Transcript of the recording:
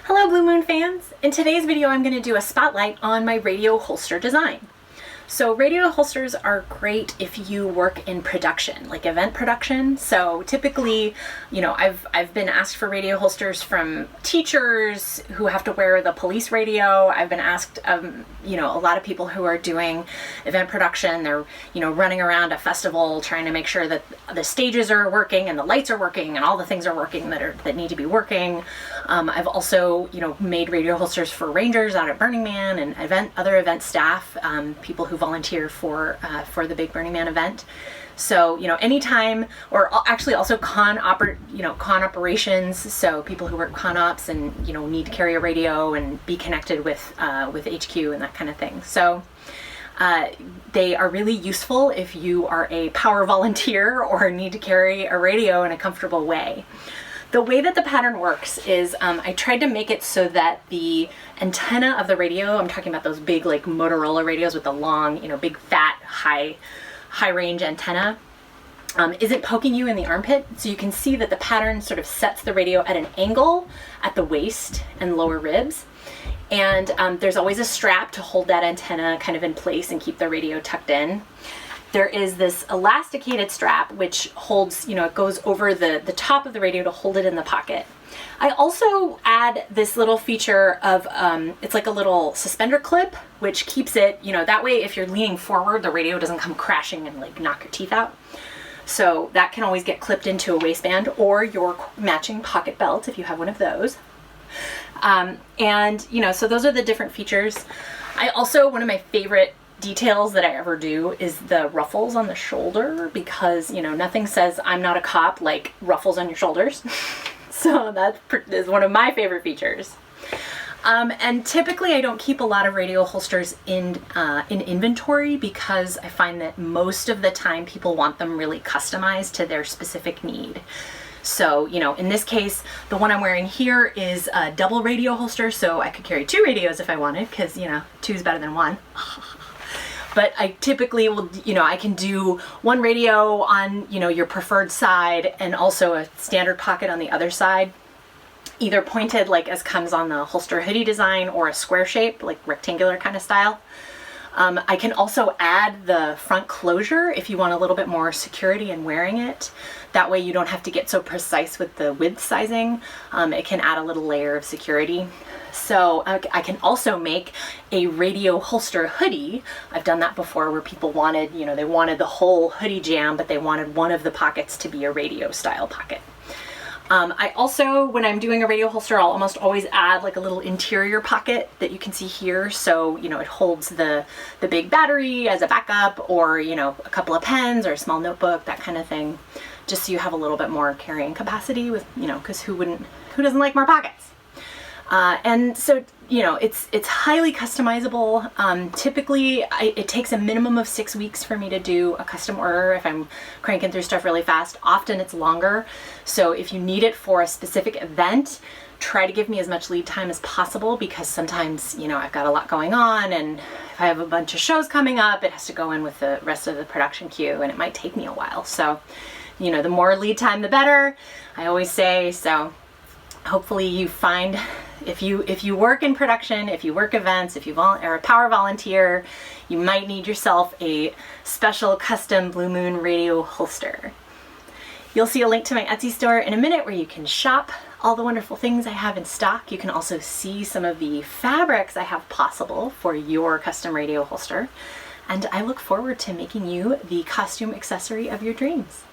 Hello Blue Moon fans! In today's video I'm going to do a spotlight on my radio holster design. So radio holsters are great if you work in production, like event production. So typically, I've been asked for radio holsters from teachers who have to wear the police radio. I've been asked, a lot of people who are doing event production. They're, running around a festival trying to make sure that the stages are working and the lights are working and all the things are working that need to be working. I've also, made radio holsters for rangers out at Burning Man and other event staff, people who volunteer for the big Burning Man event. So, anytime, or actually also con operations. So people who work con ops and, need to carry a radio and be connected with HQ and that kind of thing. So they are really useful if you are a power volunteer or need to carry a radio in a comfortable way. The way that the pattern works is I tried to make it so that the antenna of the radio, I'm talking about those big like Motorola radios with the long, big fat high range antenna, isn't poking you in the armpit. So you can see that the pattern sort of sets the radio at an angle at the waist and lower ribs. And there's always a strap to hold that antenna kind of in place and keep the radio tucked in. There is this elasticated strap which holds, it goes over the top of the radio to hold it in the pocket. I also add this little feature of, it's like a little suspender clip, which keeps it, that way if you're leaning forward, the radio doesn't come crashing and like knock your teeth out. So that can always get clipped into a waistband or your matching pocket belt if you have one of those. So those are the different features. I also, one of my favorite details that I ever do is the ruffles on the shoulder, because nothing says I'm not a cop like ruffles on your shoulders. So that is one of my favorite features. And typically I don't keep a lot of radio holsters in inventory because I find that most of the time people want them really customized to their specific need. So, in this case, the one I'm wearing here is a double radio holster, so I could carry two radios if I wanted, because, two is better than one. But I typically will, I can do one radio on, your preferred side and also a standard pocket on the other side, either pointed like as comes on the holster hoodie design or a square shape, like rectangular kind of style. I can also add the front closure if you want a little bit more security in wearing it. That way you don't have to get so precise with the width sizing. It can add a little layer of security. So I can also make a radio holster hoodie. I've done that before where people wanted, they wanted the whole hoodie jam, but they wanted one of the pockets to be a radio style pocket. I also, when I'm doing a radio holster, I'll almost always add like a little interior pocket that you can see here. So, it holds the big battery as a backup, or, a couple of pens or a small notebook, that kind of thing. Just so you have a little bit more carrying capacity with, because who doesn't like more pockets? And so, it's highly customizable. Typically, it takes a minimum of 6 weeks for me to do a custom order if I'm cranking through stuff really fast. Often it's longer. So if you need it for a specific event, try to give me as much lead time as possible, because sometimes, I've got a lot going on, and if I have a bunch of shows coming up, it has to go in with the rest of the production queue, and it might take me a while. So, the more lead time, the better, I always say. So hopefully you find, if you work in production, if you work events, if you are a power volunteer, you might need yourself a special custom Blue Moon radio holster. You'll see a link to my Etsy store in a minute where you can shop all the wonderful things I have in stock. You can also see some of the fabrics I have possible for your custom radio holster. And I look forward to making you the costume accessory of your dreams.